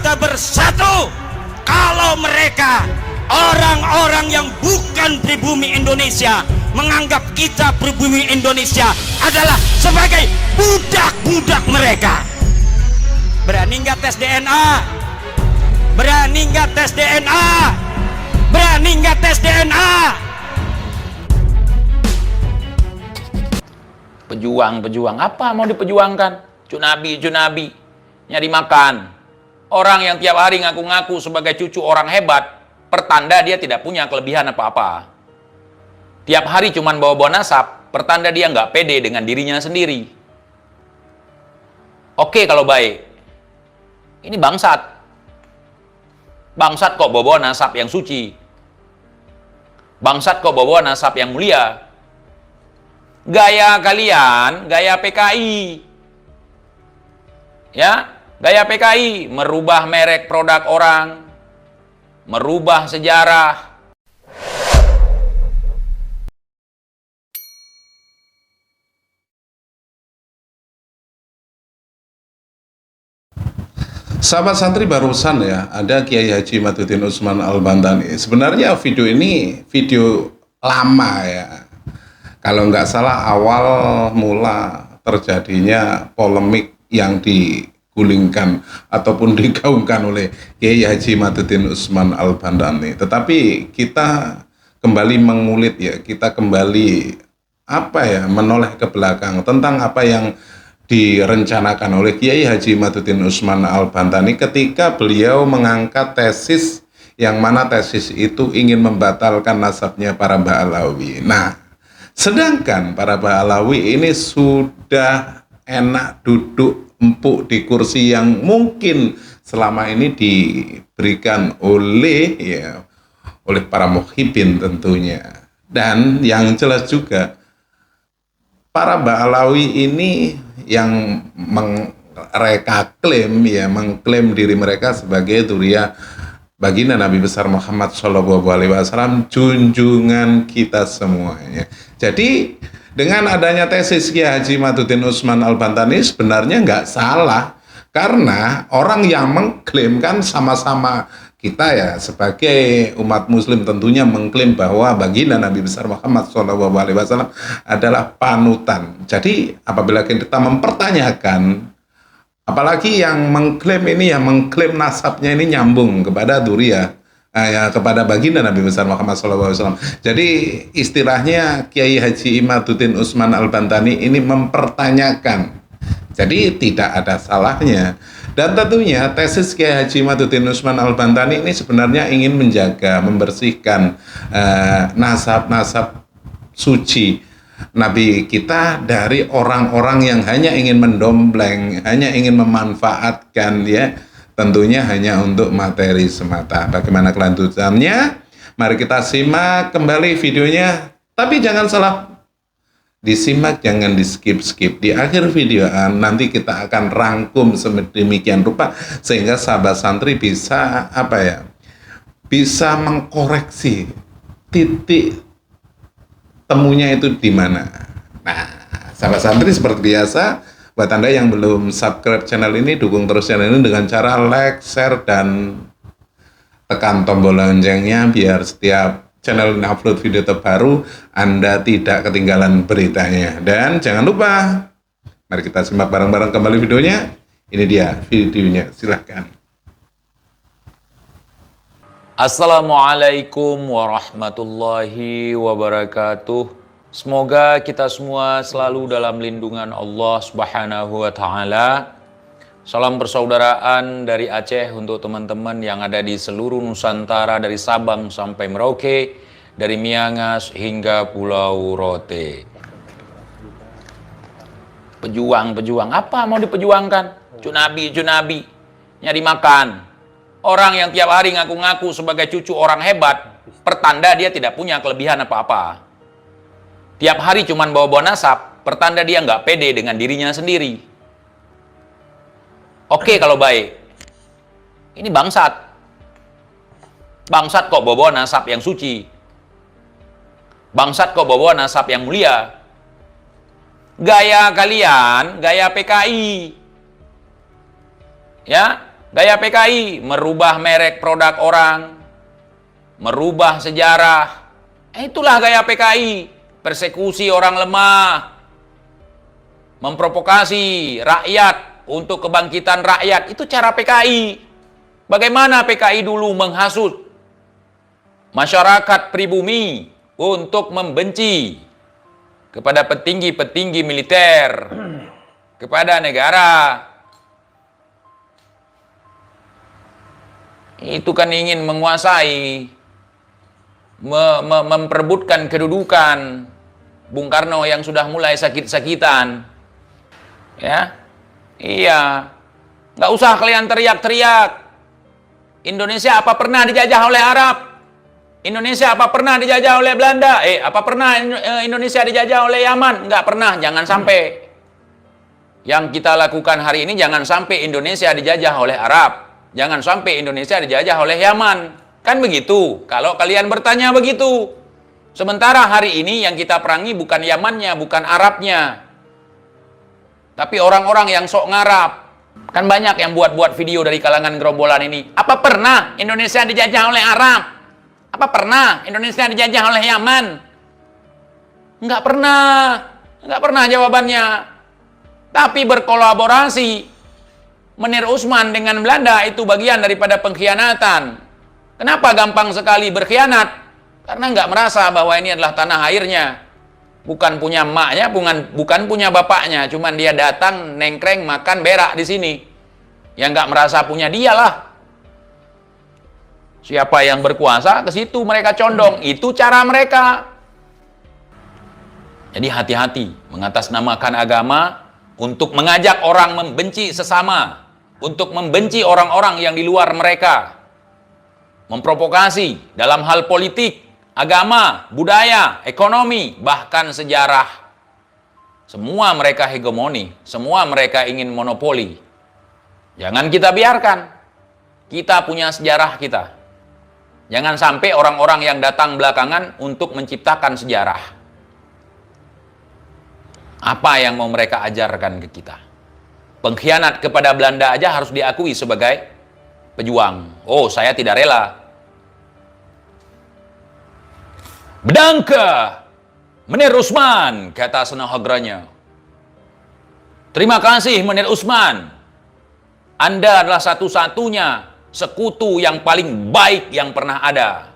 kita bersatu. Kalau mereka orang-orang yang bukan pribumi Indonesia menganggap kita pribumi Indonesia adalah sebagai budak-budak mereka. Berani nggak tes DNA? Berani nggak tes DNA? Berani nggak tes DNA? Pejuang apa mau diperjuangkan? Cunabi nyari makan. Orang yang tiap hari ngaku-ngaku sebagai cucu orang hebat, pertanda dia tidak punya kelebihan apa-apa. Tiap hari cuman bawa-bawa nasab, pertanda dia nggak pede dengan dirinya sendiri. Oke kalau baik. Ini bangsat. Bangsat kok bawa-bawa nasab yang suci. Bangsat kok bawa-bawa nasab yang mulia. Gaya kalian, gaya PKI. Ya, gaya PKI merubah merek produk orang, merubah sejarah. Sahabat santri, barusan ya ada Kiai Haji Madudin Usman Al-Bantani. Sebenarnya video ini video lama ya. Kalau nggak salah awal mula terjadinya polemik yang digulingkan ataupun digaungkan oleh Kiai Haji Madudin Usman Al-Bantani. Tetapi kita kembali mengulik ya, kita kembali menoleh ke belakang tentang apa yang direncanakan oleh Kiai Haji Madudin Usman Al-Bantani ketika beliau mengangkat tesis yang mana tesis itu ingin membatalkan nasabnya para Ba'alawi. Nah, sedangkan para Ba'alawi ini sudah enak duduk empuk di kursi yang mungkin selama ini diberikan oleh para muhibin tentunya. Dan yang jelas juga para Ba'alawi ini yang mereka mengklaim diri mereka sebagai dzurriyyah baginda Nabi besar Muhammad SAW, junjungan kita semuanya. Jadi dengan adanya tesis Kiai Haji Madudin Usman Al-Bantani sebenarnya nggak salah, karena orang yang mengklaim kan sama-sama kita ya sebagai umat muslim tentunya mengklaim bahwa baginda Nabi besar Muhammad SAW adalah panutan. Jadi apabila kita mempertanyakan, apalagi yang mengklaim ini, yang mengklaim nasabnya ini nyambung kepada dzurriyyah, kepada baginda Nabi besar Muhammad SAW. Jadi istilahnya Kiai Haji Madudin Usman Al-Bantani ini mempertanyakan. Jadi tidak ada salahnya. Dan tentunya tesis Kiai Haji Madudin Usman Al-Bantani ini sebenarnya ingin menjaga, membersihkan nasab-nasab suci Nabi kita dari orang-orang yang hanya ingin mendompleng, hanya ingin memanfaatkan tentunya hanya untuk materi semata. Bagaimana kelanjutannya? Mari kita simak kembali videonya. Tapi jangan salah disimak, jangan di skip-skip. Di akhir video nanti kita akan rangkum sedemikian rupa sehingga sahabat santri bisa bisa mengkoreksi titik temunya itu di mana. Nah, sahabat santri seperti biasa, buat Anda yang belum subscribe channel ini, dukung terus channel ini dengan cara like, share, dan tekan tombol loncengnya biar setiap channel ini upload video terbaru Anda tidak ketinggalan beritanya. Dan jangan lupa, mari kita simak bareng-bareng kembali videonya. Ini dia videonya, silahkan. Assalamualaikum warahmatullahi wabarakatuh. Semoga kita semua selalu dalam lindungan Allah Subhanahu wa Ta'ala. Salam persaudaraan dari Aceh untuk teman-teman yang ada di seluruh Nusantara, dari Sabang sampai Merauke, dari Miangas hingga Pulau Rote. Pejuang apa mau diperjuangkan? Cunabi nyari makan. Orang yang tiap hari ngaku-ngaku sebagai cucu orang hebat, pertanda dia tidak punya kelebihan apa-apa. Tiap hari cuman bawa-bawa nasab, pertanda dia nggak pede dengan dirinya sendiri. Oke kalau baik. Ini bangsat. Bangsat kok bawa nasab yang suci. Bangsat kok bawa nasab yang mulia. Gaya kalian, gaya PKI. Ya, Gaya PKI merubah merek produk orang, merubah sejarah. Itulah gaya PKI, persekusi orang lemah, memprovokasi rakyat untuk kebangkitan rakyat. Itu cara PKI. Bagaimana PKI dulu menghasut masyarakat pribumi untuk membenci kepada petinggi-petinggi militer, kepada negara. Itu kan ingin menguasai, memperebutkan kedudukan. Bung Karno yang sudah mulai sakit-sakitan. Ya, iya. Nggak usah kalian teriak-teriak. Indonesia apa pernah dijajah oleh Arab? Indonesia apa pernah dijajah oleh Belanda? Apa pernah Indonesia dijajah oleh Yaman? Nggak pernah, jangan sampai. Yang kita lakukan hari ini, jangan sampai Indonesia dijajah oleh Arab. Jangan sampai Indonesia dijajah oleh Yaman. Kan begitu, kalau kalian bertanya begitu. Sementara hari ini yang kita perangi bukan Yamannya, bukan Arabnya. Tapi orang-orang yang sok ngarap. Kan banyak yang buat-buat video dari kalangan gerombolan ini. Apa pernah Indonesia dijajah oleh Arab? Apa pernah Indonesia dijajah oleh Yaman? Enggak pernah. Enggak pernah jawabannya. Tapi berkolaborasi. Menir Usman dengan Belanda itu bagian daripada pengkhianatan. Kenapa gampang sekali berkhianat? Karena nggak merasa bahwa ini adalah tanah airnya. Bukan punya emaknya, bukan punya bapaknya. Cuman dia datang, nengkreng, makan, berak di sini. Yang nggak merasa punya dialah. Siapa yang berkuasa, ke situ mereka condong. Itu cara mereka. Jadi hati-hati mengatasnamakan agama untuk mengajak orang membenci sesama. Untuk membenci orang-orang yang di luar mereka. Memprovokasi dalam hal politik, agama, budaya, ekonomi, bahkan sejarah. Semua mereka hegemoni, semua mereka ingin monopoli. Jangan kita biarkan. Kita punya sejarah kita. Jangan sampai orang-orang yang datang belakangan untuk menciptakan sejarah. Apa yang mau mereka ajarkan ke kita? Pengkhianat kepada Belanda aja harus diakui sebagai pejuang. Oh, saya tidak rela. Bedangka Menir Usman, kata senahagranya. Terima kasih Menir Usman. Anda adalah satu-satunya sekutu yang paling baik yang pernah ada.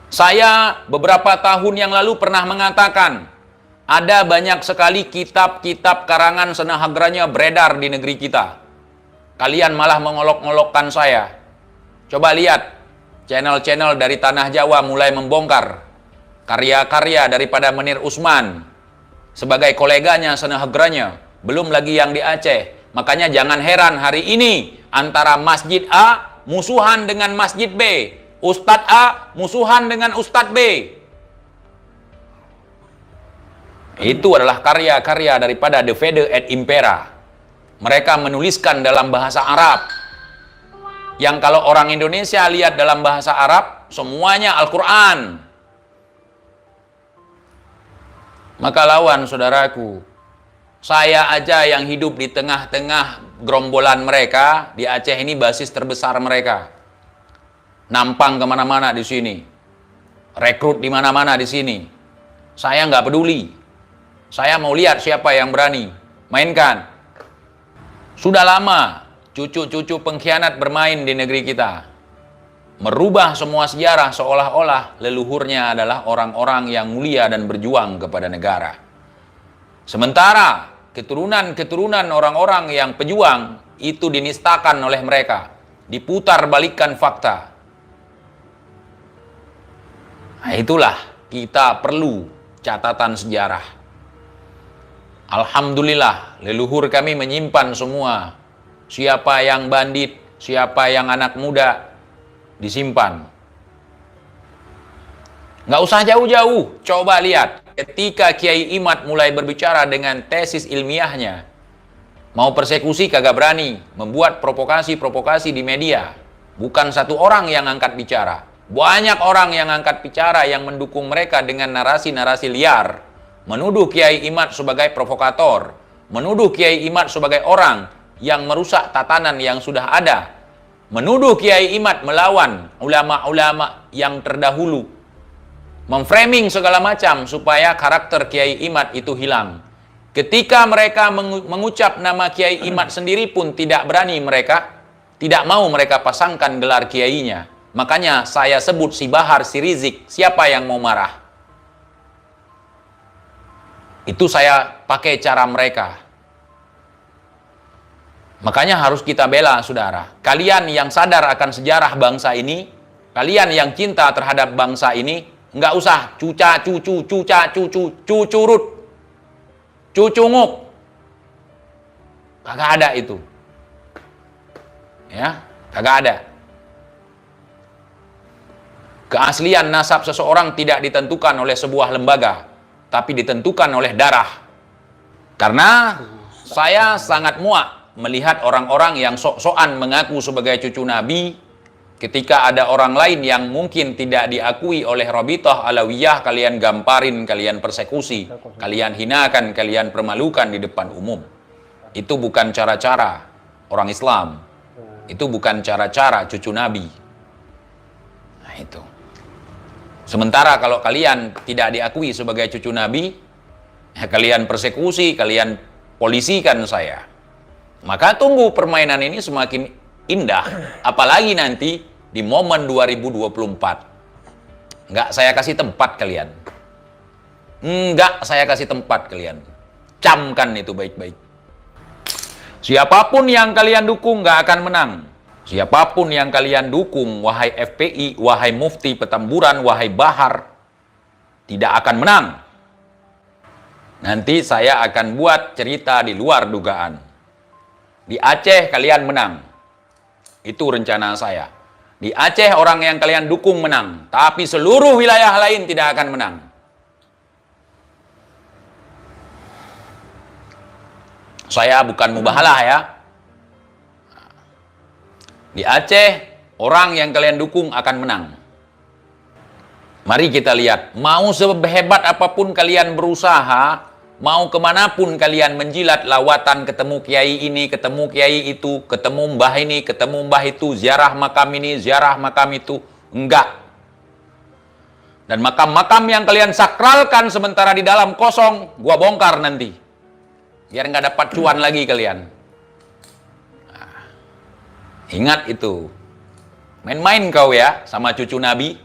Saya beberapa tahun yang lalu pernah mengatakan, ada banyak sekali kitab-kitab karangan senahagranya beredar di negeri kita. Kalian malah mengolok-ngolokkan saya. Coba lihat, channel-channel dari Tanah Jawa mulai membongkar karya-karya daripada Menir Usman sebagai koleganya senahagranya. Belum lagi yang di Aceh. Makanya jangan heran hari ini antara Masjid A musuhan dengan Masjid B. Ustadz A musuhan dengan Ustadz B. Itu adalah karya-karya daripada The Fede et Impera. Mereka menuliskan dalam bahasa Arab. Yang kalau orang Indonesia lihat dalam bahasa Arab, semuanya Al-Quran. Maka lawan saudaraku. Saya aja yang hidup di tengah-tengah gerombolan mereka, di Aceh ini basis terbesar mereka. Nampang kemana-mana di sini. Rekrut di mana-mana di sini. Saya nggak peduli. Saya mau lihat siapa yang berani. Mainkan. Sudah lama cucu-cucu pengkhianat bermain di negeri kita. Merubah semua sejarah seolah-olah leluhurnya adalah orang-orang yang mulia dan berjuang kepada negara. Sementara keturunan-keturunan orang-orang yang pejuang itu dinistakan oleh mereka. Diputar balikkan fakta. Nah, itulah kita perlu catatan sejarah. Alhamdulillah, leluhur kami menyimpan semua. Siapa yang bandit, siapa yang anak muda, disimpan. Nggak usah jauh-jauh, coba lihat. Ketika Kiai Imad mulai berbicara dengan tesis ilmiahnya, mau persekusi kagak berani, membuat provokasi-provokasi di media. Bukan satu orang yang angkat bicara. Banyak orang yang angkat bicara yang mendukung mereka dengan narasi-narasi liar. Menuduh Kiai Imad sebagai provokator, menuduh Kiai Imad sebagai orang yang merusak tatanan yang sudah ada, menuduh Kiai Imad melawan ulama-ulama yang terdahulu, memframing segala macam supaya karakter Kiai Imad itu hilang. Ketika mereka mengucap nama Kiai Imad sendiri pun tidak berani mereka, tidak mau mereka pasangkan gelar kiainya. Makanya saya sebut si Bahar, si Rizik, siapa yang mau marah? Itu saya pakai cara mereka. Makanya harus kita bela, saudara. Kalian yang sadar akan sejarah bangsa ini, kalian yang cinta terhadap bangsa ini, nggak usah cucurut, cucunguk. Kagak ada itu. Ya, kagak ada. Keaslian nasab seseorang tidak ditentukan oleh sebuah lembaga, tapi ditentukan oleh darah. Karena saya sangat muak melihat orang-orang yang sok-sokan mengaku sebagai cucu Nabi, ketika ada orang lain yang mungkin tidak diakui oleh Rabithah Alawiyah, kalian gamparin, kalian persekusi, kalian hinakan, kalian permalukan di depan umum. Itu bukan cara-cara orang Islam. Itu bukan cara-cara cucu Nabi. Nah itu. Sementara kalau kalian tidak diakui sebagai cucu Nabi, ya kalian persekusi, kalian polisikan saya. Maka tunggu permainan ini semakin indah. Apalagi nanti di momen 2024. Enggak saya kasih tempat kalian. Enggak saya kasih tempat kalian. Camkan itu baik-baik. Siapapun yang kalian dukung nggak akan menang. Siapapun yang kalian dukung, wahai FPI, wahai Mufti Petamburan, wahai Bahar, tidak akan menang. Nanti saya akan buat cerita di luar dugaan. Di Aceh kalian menang. Itu rencana saya. Di Aceh orang yang kalian dukung menang, tapi seluruh wilayah lain tidak akan menang. Saya bukan mubahalah ya. Di Aceh, orang yang kalian dukung akan menang. Mari kita lihat, mau sehebat apapun kalian berusaha, mau kemanapun kalian menjilat lawatan, ketemu kiai ini, ketemu kiai itu, ketemu mbah ini, ketemu mbah itu, ziarah makam ini, ziarah makam itu, enggak. Dan makam-makam yang kalian sakralkan sementara di dalam kosong, gua bongkar nanti. Biar nggak dapat cuan lagi kalian. Nah, ingat itu. Main-main kau ya sama cucu Nabi.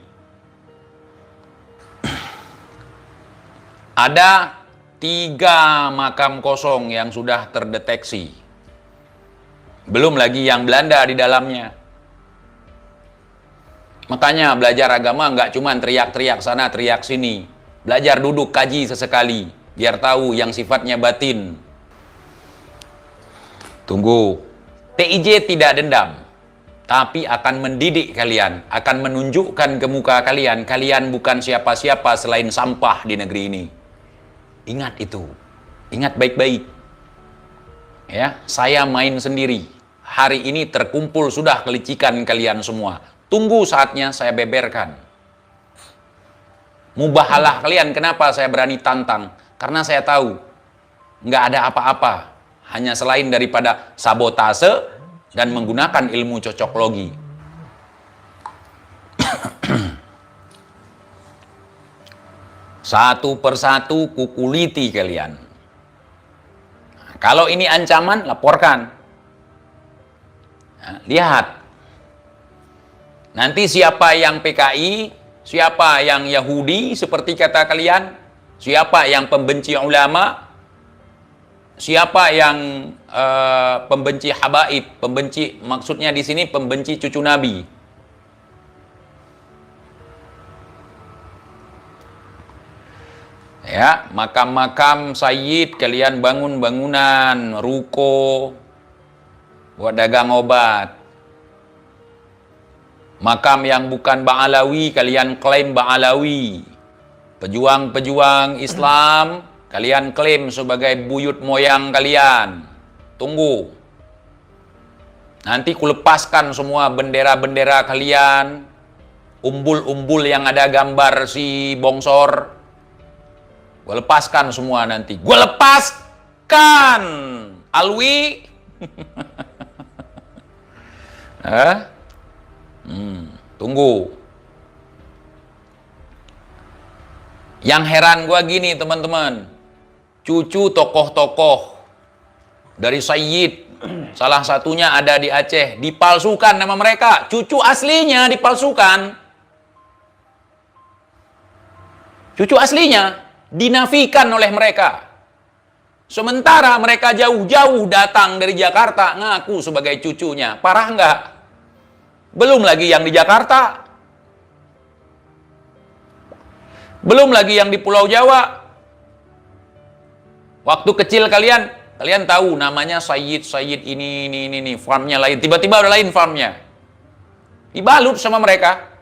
Ada 3 makam kosong yang sudah terdeteksi. Belum lagi yang Belanda di dalamnya. Makanya belajar agama nggak cuma teriak-teriak sana, teriak sini. Belajar duduk, kaji sesekali. Biar tahu yang sifatnya batin. Tunggu, TIJ tidak dendam, tapi akan mendidik kalian, akan menunjukkan ke muka kalian, kalian bukan siapa-siapa selain sampah di negeri ini. Ingat itu, ingat baik-baik. Ya, saya main sendiri. Hari ini terkumpul sudah kelicikan kalian semua. Tunggu saatnya saya beberkan. Mubahalah kalian, kenapa saya berani tantang? Karena saya tahu, nggak ada apa-apa. Hanya selain daripada sabotase dan menggunakan ilmu cocoklogi. Satu persatu kukuliti kalian. Nah, kalau ini ancaman, laporkan. Nah, lihat. Nanti siapa yang PKI, siapa yang Yahudi seperti kata kalian, siapa yang pembenci ulama, siapa yang pembenci habaib, pembenci maksudnya di sini pembenci cucu Nabi. Ya, makam-makam sayyid kalian bangun bangunan, ruko buat dagang obat. Makam yang bukan Ba'alawi kalian klaim Ba'alawi. Pejuang-pejuang Islam kalian klaim sebagai buyut moyang kalian. Tunggu. Nanti kulepaskan semua bendera-bendera kalian. Umbul-umbul yang ada gambar si bongsor. Gue lepaskan semua nanti. Gue lepas Kan Alwi tunggu. Yang heran gua gini teman-teman, cucu tokoh-tokoh dari Sayyid, salah satunya ada di Aceh, dipalsukan nama mereka, cucu aslinya dipalsukan, cucu aslinya dinafikan oleh mereka. Sementara mereka jauh-jauh datang dari Jakarta ngaku sebagai cucunya. Parah nggak? Belum lagi yang di Jakarta, belum lagi yang di Pulau Jawa. Waktu kecil kalian tahu namanya Sayyid ini, farmnya lain. Tiba-tiba udah lain farmnya. Dibalut sama mereka.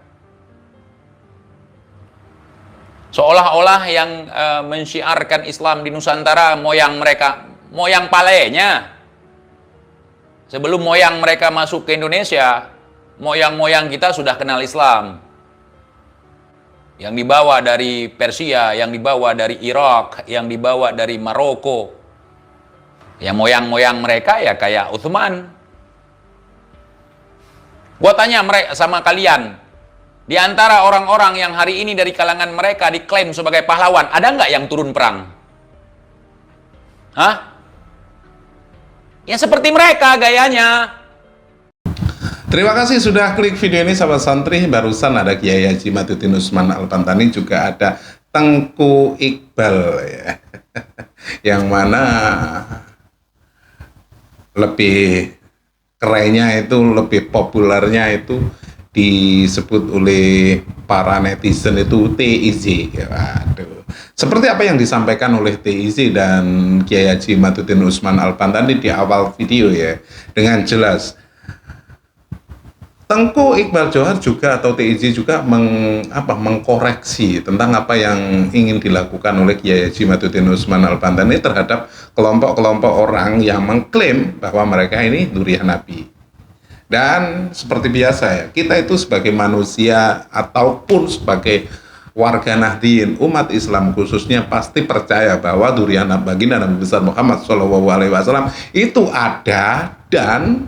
Seolah-olah yang mensyiarkan Islam di Nusantara moyang mereka, moyang palenya. Sebelum moyang mereka masuk ke Indonesia, moyang-moyang kita sudah kenal Islam. Yang dibawa dari Persia, yang dibawa dari Irak, yang dibawa dari Maroko. Ya moyang-moyang mereka ya kayak Uthman. Gua tanya mereka sama kalian, di antara orang-orang yang hari ini dari kalangan mereka diklaim sebagai pahlawan, ada nggak yang turun perang? Hah? Ya seperti mereka gayanya. Terima kasih sudah klik video ini sahabat santri. Barusan ada Kiai Haji Maduddin Usman Al-Bantani, juga ada Tengku Iqbal ya. Yang mana lebih kerennya itu, lebih populernya itu disebut oleh para netizen itu TIZ. Waduh. Seperti apa yang disampaikan oleh TIZ dan Kiai Haji Maduddin Usman Al-Bantani di awal video ya, dengan jelas. Tengku Iqbal Johar juga atau TIZ juga mengkoreksi tentang apa yang ingin dilakukan oleh Kiai Haji Maduddin Usman Al-Bantani terhadap kelompok-kelompok orang yang mengklaim bahwa mereka ini dzurriyyah Nabi. Dan seperti biasa ya, kita itu sebagai manusia ataupun sebagai warga Nahdien, umat Islam khususnya, pasti percaya bahwa dzurriyyah baginda Nabi besar Muhammad SAW itu ada dan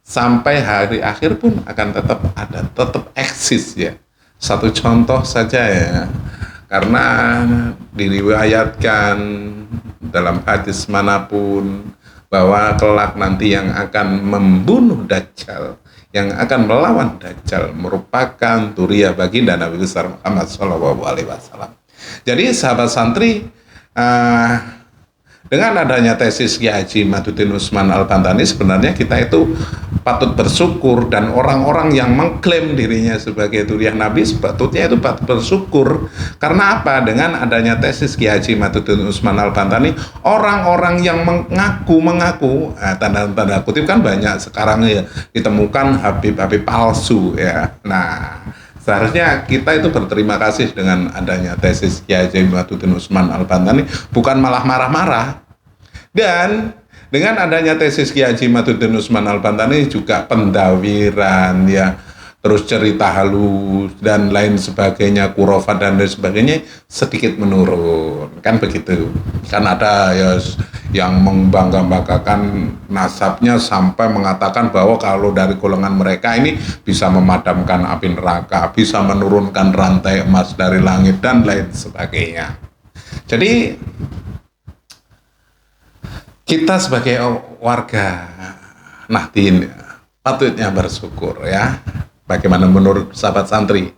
sampai hari akhir pun akan tetap ada, tetap eksis ya. Satu contoh saja ya, karena diriwayatkan dalam hadis manapun bahwa kelak nanti yang akan membunuh Dajjal, yang akan melawan Dajjal merupakan dzurriyyah baginda Nabi besar Muhammad SAW. Jadi sahabat santri, dengan adanya tesis Kiai Haji Maduddin Usman Al-Bantani, sebenarnya kita itu patut bersyukur, dan orang-orang yang mengklaim dirinya sebagai dzurriyyah Nabi sebetulnya itu patut bersyukur. Karena apa? Dengan adanya tesis Kiai Haji Maduddin Usman Al-Bantani, orang-orang yang mengaku tanda kutip kan banyak sekarang ya ditemukan Habib-habib palsu ya. Nah, seharusnya kita itu berterima kasih dengan adanya tesis Kiai Haji Maduddin Usman Al-Bantani, bukan malah marah-marah. Dan dengan adanya tesis Kiai Haji Maduddin Usman Al-Bantani juga pendawiran ya, terus cerita halus dan lain sebagainya, kurofat dan lain sebagainya sedikit menurun, kan begitu. Kan ada ya yang membangga-banggakan nasabnya sampai mengatakan bahwa kalau dari golongan mereka ini bisa memadamkan api neraka, bisa menurunkan rantai emas dari langit dan lain sebagainya. Jadi kita sebagai warga Nahdien patutnya bersyukur ya. Bagaimana menurut sahabat santri?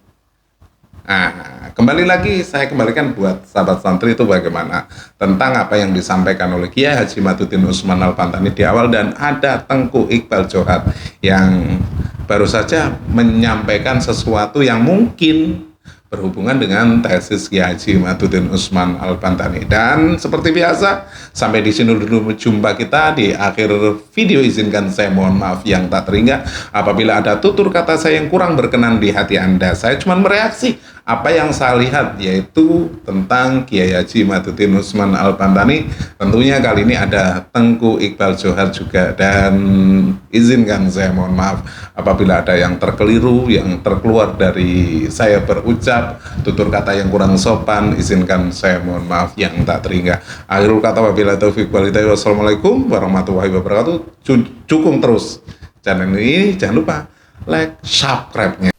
Nah, kembali lagi saya kembalikan buat sahabat santri itu bagaimana tentang apa yang disampaikan oleh Kiai Haji Maduddin Usman Al-Bantani di awal, dan ada Tengku Iqbal Johar yang baru saja menyampaikan sesuatu yang mungkin berhubungan dengan tesis Kiai Haji Maduddin Usman Al-Bantani. Dan seperti biasa, sampai di sini dulu jumpa kita di akhir video. Izinkan saya mohon maaf yang tak terhingga apabila ada tutur kata saya yang kurang berkenan di hati Anda. Saya cuma mereaksi apa yang saya lihat yaitu tentang Kiai Haji Madudin Usman Al-Bantani. Tentunya kali ini ada Tengku Iqbal Johar juga, dan izinkan saya mohon maaf apabila ada yang terkeliru, yang terkeluar dari saya berucap, tutur kata yang kurang sopan, izinkan saya mohon maaf yang tak terhingga. Akhirul kata wabillahi taufiq wal hidayah. Wassalamualaikum warahmatullahi wabarakatuh. Dukung terus channel ini, jangan lupa like, subscribe-nya.